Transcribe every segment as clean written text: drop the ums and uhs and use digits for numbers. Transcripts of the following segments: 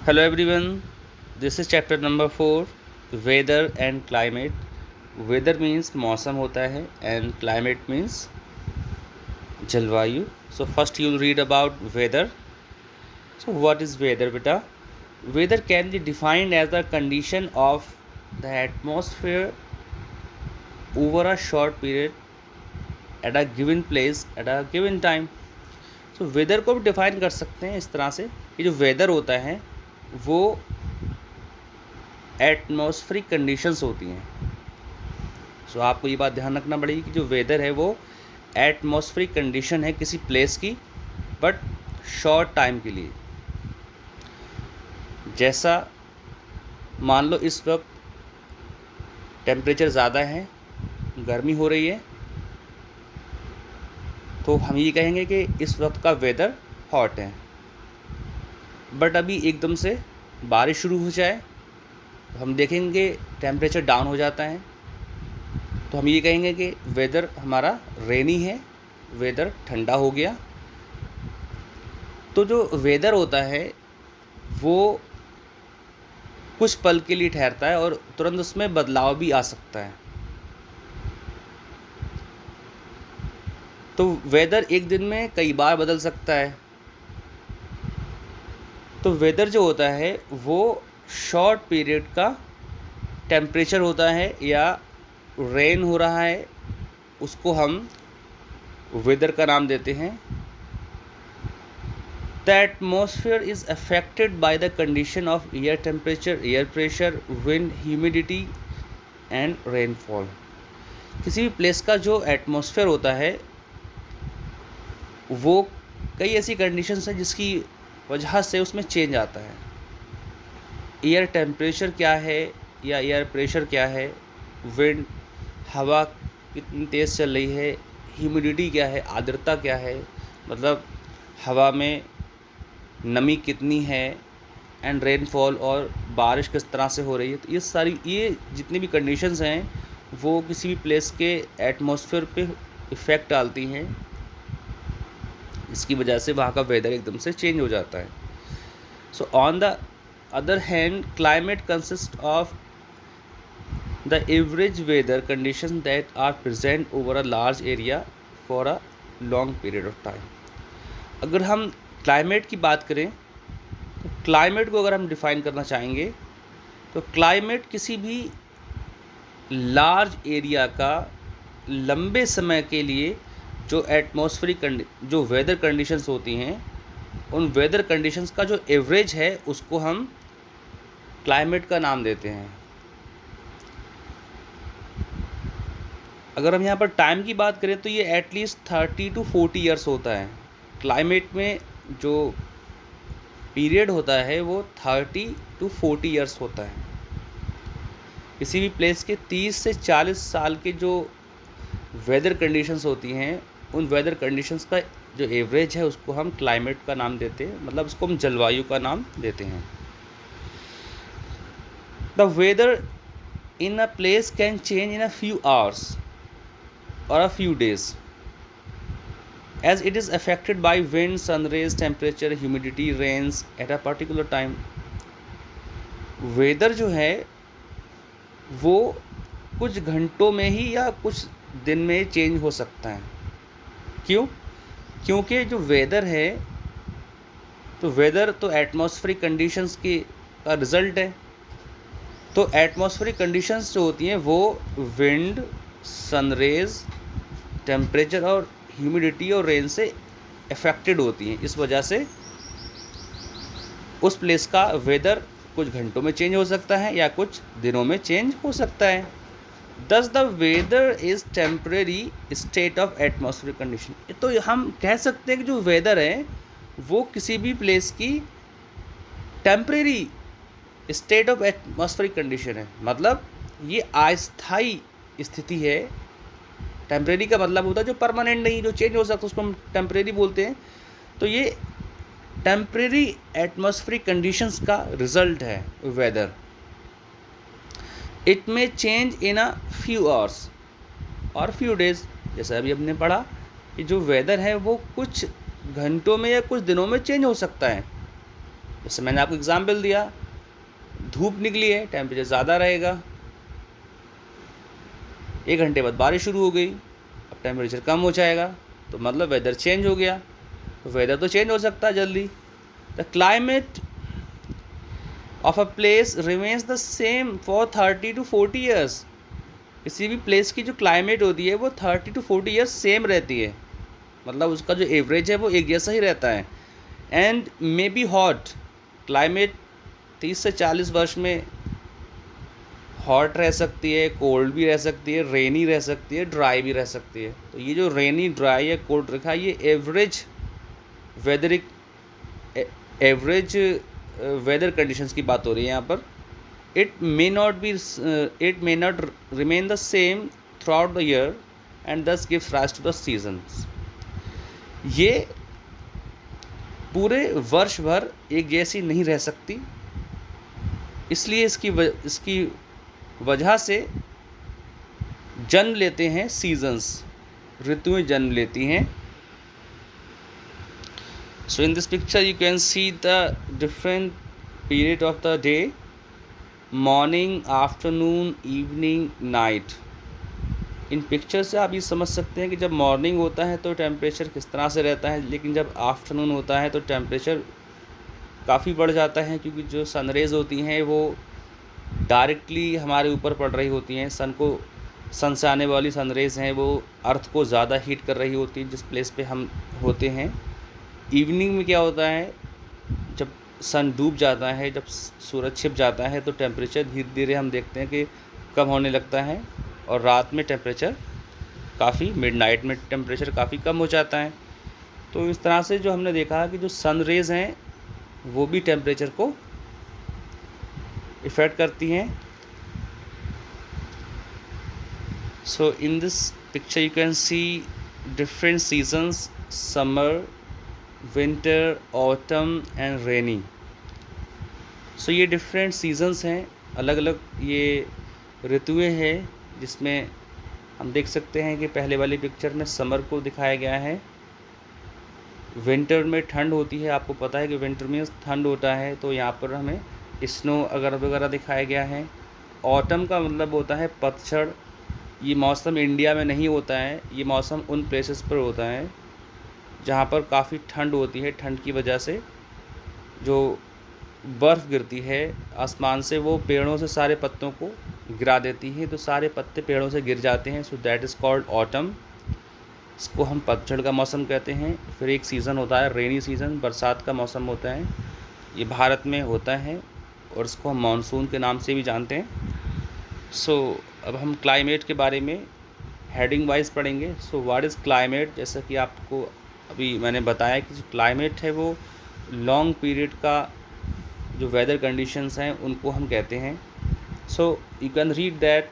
Hello everyone, this is chapter number 4, weather and climate. Weather means मौसम होता है and climate means जलवायु. So first you will read about weather. So what is weather beta? Weather can be defined as the condition of the atmosphere over a short period at a given place at a given time. So weather को भी define कर सकते हैं इस तरह से कि जो weather होता है वो एटमॉस्फेरिक कंडीशंस होती हैं. सो आपको ये बात ध्यान रखना पड़ेगी कि जो वेदर है वो एटमॉस्फेरिक कंडीशन है किसी प्लेस की, बट शॉर्ट टाइम के लिए. जैसा मान लो इस वक्त टेम्परेचर ज़्यादा है, गर्मी हो रही है, तो हम ये कहेंगे कि इस वक्त का वेदर हॉट है. बट अभी एकदम से बारिश शुरू हो जाए तो हम देखेंगे टेम्परेचर डाउन हो जाता है, तो हम ये कहेंगे कि वेदर हमारा रेनी है, वेदर ठंडा हो गया. तो जो वेदर होता है वो कुछ पल के लिए ठहरता है और तुरंत उसमें बदलाव भी आ सकता है. तो वेदर एक दिन में कई बार बदल सकता है. तो वेदर जो होता है वो शॉर्ट पीरियड का टेम्परेचर होता है या रेन हो रहा है, उसको हम वेदर का नाम देते हैं. The atmosphere is affected by the condition of air temperature, air pressure, wind, humidity and rainfall. किसी भी प्लेस का जो एटमॉस्फेयर होता है वो कई ऐसी कंडीशंस हैं जिसकी वजह से उसमें चेंज आता है. एयर टेम्परेचर क्या है या एयर प्रेशर क्या है, विंड, हवा कितनी तेज़ चल रही है, ह्यूमिडिटी क्या है, आर्द्रता क्या है, मतलब हवा में नमी कितनी है, एंड रेनफॉल और बारिश किस तरह से हो रही है. तो ये जितनी भी कंडीशंस हैं वो किसी भी प्लेस के एटमॉस्फेयर पे इफ़ेक्ट डालती हैं. इसकी वजह से वहाँ का वेदर एकदम से चेंज हो जाता है. So on the other hand climate consist of the average weather condition that are present over a large area for a long period of time. अगर हम क्लाइमेट की बात करें तो क्लाइमेट को अगर हम डिफ़ाइन करना चाहेंगे तो क्लाइमेट किसी भी लार्ज एरिया का लंबे समय के लिए जो एटमॉस्फेरिक जो वेदर कंडीशंस होती हैं उन वेदर कंडीशंस का जो एवरेज है उसको हम क्लाइमेट का नाम देते हैं. अगर हम यहाँ पर टाइम की बात करें तो ये एटलीस्ट 30 to 40 ईयर्स होता है. क्लाइमेट में जो पीरियड होता है वो 30 to 40 ईयर्स होता है. किसी भी प्लेस के 30 से 40 साल के जो वेदर कंडीशंस होती हैं उन वेदर कंडीशंस का जो एवरेज है उसको हम क्लाइमेट का नाम देते हैं, मतलब उसको हम जलवायु का नाम देते हैं. The weather in a place can change in a few hours और a few days as it is affected by wind, sun rays, temperature, humidity, rains at a particular time. Weather जो है वो कुछ घंटों में ही या कुछ दिन में चेंज हो सकता है. क्यों? क्योंकि जो वेदर है तो वेदर तो एटमॉस्फेरिक कंडीशंस का रिज़ल्ट है. तो एटमॉस्फेरिक कंडीशंस जो होती हैं वो विंड, सनरेज, टेम्परेचर और ह्यूमिडिटी और रेन से अफेक्टेड होती हैं. इस वजह से उस प्लेस का वेदर कुछ घंटों में चेंज हो सकता है या कुछ दिनों में चेंज हो सकता है. Thus the weather is temporary state of atmospheric condition. तो हम कह सकते हैं कि जो वेदर है वो किसी भी प्लेस की temporary state of atmospheric condition है, मतलब ये अस्थाई स्थिति है. टेम्परेरी का मतलब होता है जो परमानेंट नहीं, जो चेंज हो सकता है उसको हम टेम्परेरी बोलते हैं. तो ये टेम्परेरी एटमॉस्फेरिक कंडीशंस का रिजल्ट है वेदर. इट में change in a few hours और फ्यू डेज. जैसा अभी हमने पढ़ा कि जो वेदर है वो कुछ घंटों में या कुछ दिनों में चेंज हो सकता है. जैसे मैंने आपको एग्जाम्पल दिया, धूप निकली है, टेम्परेचर ज़्यादा रहेगा, 1 घंटे बाद बारिश शुरू हो गई, अब टेम्परेचर कम हो जाएगा, तो मतलब वेदर चेंज हो गया। तो वेदर तो चेंज हो सकता है जल्दी। The climate of a place remains the same for 30 to 40 years. किसी भी प्लेस की जो क्लाइमेट होती है वो 30 to 40 ईयर्स सेम रहती है, मतलब उसका जो एवरेज है वो एक जैसा ही रहता है। And may be hot, climate 30 से 40 वर्ष में हॉट रह सकती है, कोल्ड भी रह सकती है, रेनी रह सकती है, ड्राई भी रह सकती है। तो ये जो रेनी, ड्राई या कोल्ड रखा है, ये एवरेज वेदरिक एवरेज वेदर कंडीशंस की बात हो रही है यहाँ पर। It may not remain the same throughout the year and this gives rise to the seasons. ये पूरे वर्ष भर एक जैसी नहीं रह सकती, इसलिए इसकी वजह से जन्म लेते हैं सीजन्स, ऋतुएं जन्म लेती हैं। So in this picture you can see the different period of the day, morning, afternoon, evening, night. In picture से आप ये समझ सकते हैं कि जब मॉर्निंग होता है तो टेम्परेचर किस तरह से रहता है, लेकिन जब आफ्टरनून होता है तो टेम्परेचर काफ़ी बढ़ जाता है, क्योंकि जो सनरेज़ होती हैं वो डायरेक्टली हमारे ऊपर पड़ रही होती हैं। सन से आने वाली सनरेज़ हैं वो अर्थ को ज़्यादा हीट कर रही होती है जिस प्लेस पे हम होते हैं। इवनिंग में क्या होता है, जब सन डूब जाता है, जब सूरज छिप जाता है तो टेम्परेचर धीरे धीरे हम देखते हैं कि कम होने लगता है, और रात में टेम्परेचर काफ़ी, मिडनाइट में टेम्परेचर काफ़ी कम हो जाता है। तो इस तरह से जो हमने देखा कि जो सन रेज़ हैं वो भी टेम्परेचर को इफ़ेक्ट करती हैं। So in this picture you can see different seasons, summer, winter, autumn and rainy. So ये डिफरेंट सीजन्स हैं, अलग अलग ये ऋतुएं हैं, जिसमें हम देख सकते हैं कि पहले वाली पिक्चर में समर को दिखाया गया है। विंटर में ठंड होती है, आपको पता है कि विंटर में ठंड होता है, तो यहाँ पर हमें स्नो वगैरह दिखाया गया है। ऑटम का मतलब होता है पतझड़। ये मौसम इंडिया में नहीं होता है, ये मौसम उन प्लेसेस पर होता है जहाँ पर काफ़ी ठंड होती है। ठंड की वजह से जो बर्फ़ गिरती है आसमान से, वो पेड़ों से सारे पत्तों को गिरा देती है, तो सारे पत्ते पेड़ों से गिर जाते हैं। So that is called autumn. इसको हम पतझड़ का मौसम कहते हैं। फिर एक सीज़न होता है रेनी सीज़न, बरसात का मौसम होता है, ये भारत में होता है और इसको हम मानसून के नाम से भी जानते हैं। सो अब हम क्लाइमेट के बारे में हेडिंग वाइज पढ़ेंगे। सो व्हाट इज़ क्लाइमेट, जैसा कि आपको अभी मैंने बताया कि जो क्लाइमेट है वो लॉन्ग पीरियड का जो वेदर कंडीशंस हैं उनको हम कहते हैं। So you can read that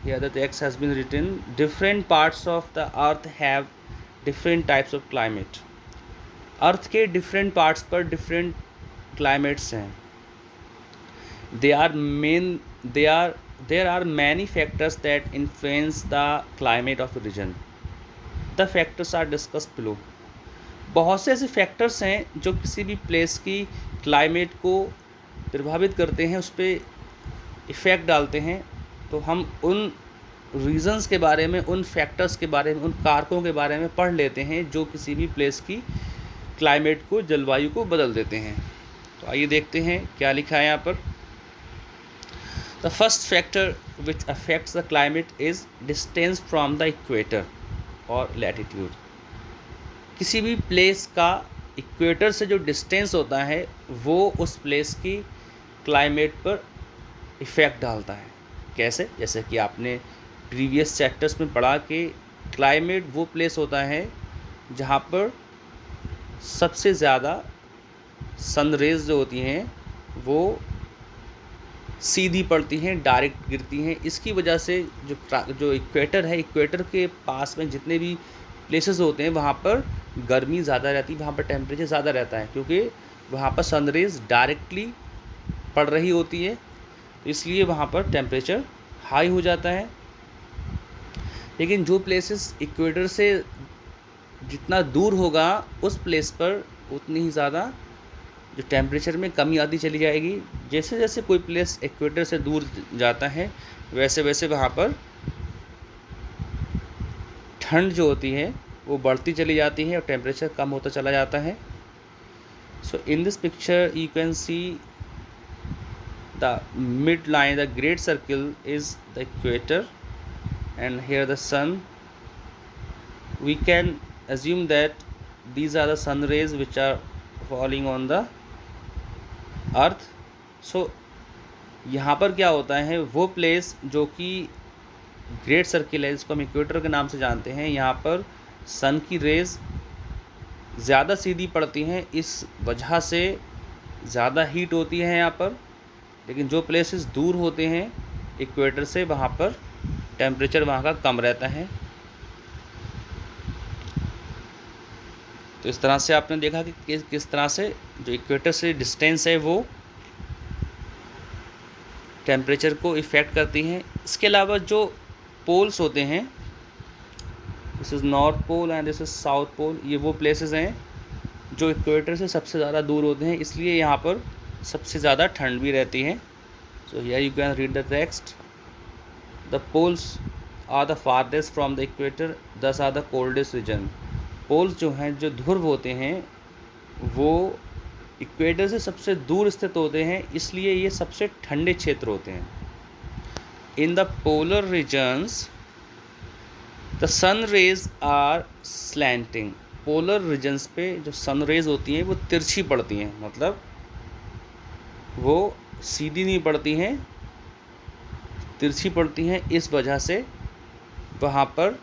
here the text has been written, different parts of the earth have different types of climate। अर्थ के डिफरेंट पार्ट्स पर डिफरेंट क्लाइमेट्स हैं। there are many factors that influence the climate of a region। the factors are discussed below। बहुत से ऐसे factors हैं जो किसी भी प्लेस की क्लाइमेट को प्रभावित करते हैं, उस पर इफ़ेक्ट डालते हैं। तो हम उन रीज़न्स के बारे में, उन फैक्टर्स के बारे में, उन कारकों के बारे में पढ़ लेते हैं जो किसी भी प्लेस की क्लाइमेट को, जलवायु को बदल देते हैं। तो आइए देखते हैं क्या लिखा है यहाँ पर। The first factor which affects the climate is distance from the equator और लैटिट्यूड। किसी भी प्लेस का इक्वेटर से जो डिस्टेंस होता है वो उस प्लेस की क्लाइमेट पर इफ़ेक्ट डालता है। कैसे? जैसे कि आपने प्रीवियस चैप्टर्स में पढ़ा कि क्लाइमेट वो प्लेस होता है जहाँ पर सबसे ज़्यादा सन रेज़ जो होती हैं वो सीधी पड़ती हैं, डायरेक्ट गिरती हैं। इसकी वजह से जो इक्वेटर है, इक्वेटर के पास में जितने भी प्लेसेस होते हैं वहाँ पर गर्मी ज़्यादा रहती है, वहाँ पर टेम्परेचर ज़्यादा रहता है, क्योंकि वहाँ पर सन रेज़ डायरेक्टली पड़ रही होती है, तो इसलिए वहाँ पर टेम्परेचर हाई हो जाता है। लेकिन जो प्लेसेस इक्वेटर से जितना दूर होगा उस प्लेस पर उतनी ही ज़्यादा जो टेम्परेचर में कमी आती चली जाएगी। जैसे जैसे कोई प्लेस इक्वेटर से दूर जाता है वैसे वैसे वहाँ पर ठंड जो होती है वो बढ़ती चली जाती है और टेम्परेचर कम होता चला जाता है। So in this picture you can see the mid line, the great circle is the equator and here the sun. We can assume that these are the sun rays which are falling on the earth. So यहाँ पर क्या होता है, वो place जो कि great circle है जिसको हम इक्वेटर के नाम से जानते हैं, यहाँ पर सन की रेज ज़्यादा सीधी पड़ती हैं, इस वजह से ज़्यादा हीट होती है यहाँ पर। लेकिन जो प्लेसेस दूर होते हैं इक्वेटर से वहाँ पर टेम्परेचर वहाँ का कम रहता है। तो इस तरह से आपने देखा कि किस तरह से जो इक्वेटर से डिस्टेंस है वो टेम्परेचर को इफ़ेक्ट करती हैं। इसके अलावा जो पोल्स होते हैं, this is north pole and this is south pole, ये वो प्लेसेस हैं जो इक्वेटर से सबसे ज़्यादा दूर होते हैं, इसलिए यहाँ पर सबसे ज़्यादा ठंड भी रहती है। So here you can read the text. The poles are the farthest from the equator, thus are the coldest region. Poles जो हैं, जो ध्रुव होते हैं, वो इक्वेटर से सबसे दूर स्थित होते हैं, इसलिए ये सबसे ठंडे क्षेत्र होते हैं। In the polar regions the sun rays are slanting. Polar regions पे जो सन रेज होती हैं वो तिरछी पड़ती हैं, मतलब वो सीधी नहीं पड़ती हैं, तिरछी पड़ती हैं। इस वजह से वहाँ पर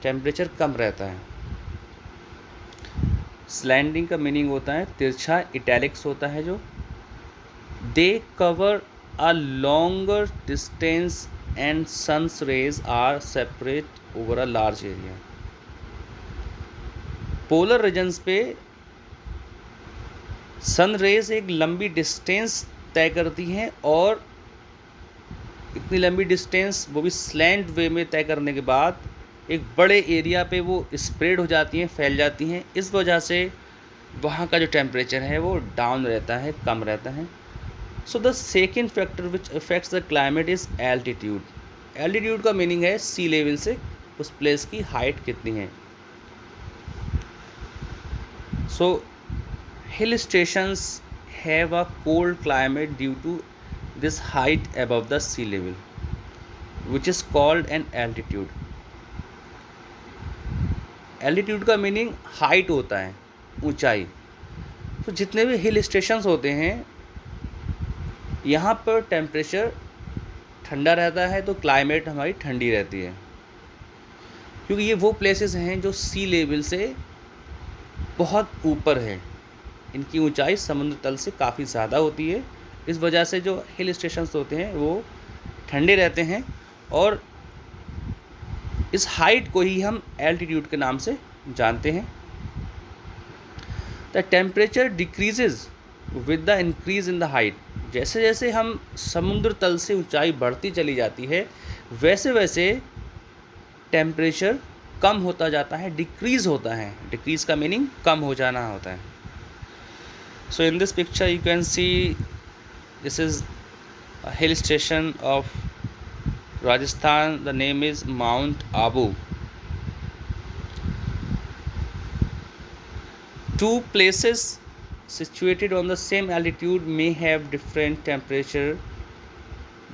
टेम्परेचर कम रहता है। स्लैंडिंग का मीनिंग होता है तिरछा, इटैलिक्स होता है जो। They cover a longer distance and sun's rays are separate over a large area. Polar regions पे सन रेज एक लंबी डिस्टेंस तय करती हैं और इतनी लंबी डिस्टेंस वो भी स्लैंट वे में तय करने के बाद एक बड़े एरिया पे वो स्प्रेड हो जाती हैं, फैल जाती हैं। इस वजह से वहाँ का जो टेम्परेचर है वो डाउन रहता है, कम रहता है। So the second factor which affects the climate is altitude. Altitude का मीनिंग है सी लेवल से उस प्लेस की हाइट कितनी है। So hill stations have a cold climate due to this height above the sea level, which is called an altitude. altitude का meaning height होता है, ऊंचाई। तो जितने भी हिल स्टेशंस होते हैं यहाँ पर टेम्परेचर ठंडा रहता है, तो क्लाइमेट हमारी ठंडी रहती है, क्योंकि ये वो प्लेसेस हैं जो सी लेवल से बहुत ऊपर है। इनकी ऊंचाई समुद्र तल से काफ़ी ज़्यादा होती है। इस वजह से जो हिल स्टेशंस होते हैं वो ठंडे रहते हैं और इस हाइट को ही हम एल्टीट्यूड के नाम से जानते हैं। The temperature decreases with the increase in the height. जैसे जैसे हम समुद्र तल से ऊंचाई बढ़ती चली जाती है वैसे वैसे टेम्परेचर कम होता जाता है, डिक्रीज़ होता है। डिक्रीज़ का मीनिंग कम हो जाना होता है। So in this picture you can see this is a hill station of Rajasthan. The name is Mount Abu. Two places situated on the same altitude may have different temperature.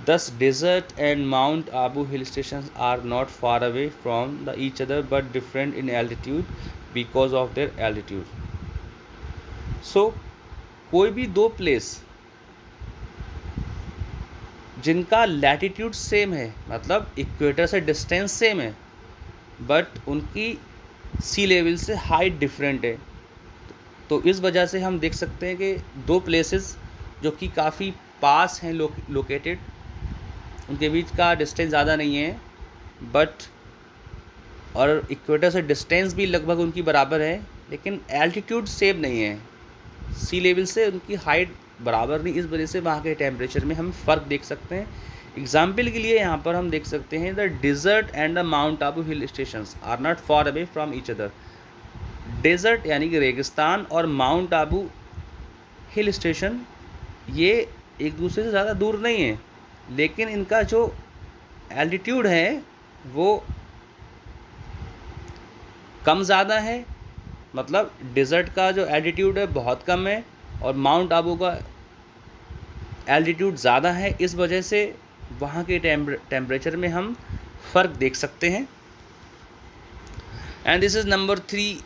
Thus desert and Mount Abu hill stations are not far away from each other but different in altitude because of their altitude. So कोई भी दो place जिनका latitude same है, मतलब equator से distance same है, but उनकी सी level से हाइट डिफरेंट है, तो इस वजह से हम देख सकते हैं कि दो प्लेसेस जो कि काफ़ी पास हैं लोकेटेड, उनके बीच का डिस्टेंस ज़्यादा नहीं है, बट और इक्वेटर से डिस्टेंस भी लगभग उनकी बराबर है, लेकिन एल्टीट्यूड सेम नहीं है। सी लेवल से उनकी हाइट बराबर नहीं, इस वजह से वहाँ के टेम्परेचर में हम फ़र्क देख सकते हैं। एग्जाम्पल के लिए यहाँ पर हम देख सकते हैं the desert and the Mount Abu hill stations are not far away from each other. Desert यानी कि रेगिस्तान और माउंट आबू हिल स्टेशन ये एक दूसरे से ज़्यादा दूर नहीं है, लेकिन इनका जो एल्टीट्यूड है वो कम ज़्यादा है। मतलब डिज़र्ट का जो एल्टीट्यूड है बहुत कम है और माउंट आबू का एल्टीट्यूड ज़्यादा है, इस वजह से वहाँ के टेम्परेचर में हम फ़र्क देख सकते हैं। And this is number 3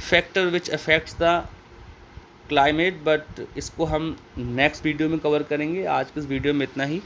factor which affects the climate, but इसको हम नेक्स्ट वीडियो में कवर करेंगे। आज के इस वीडियो में इतना ही।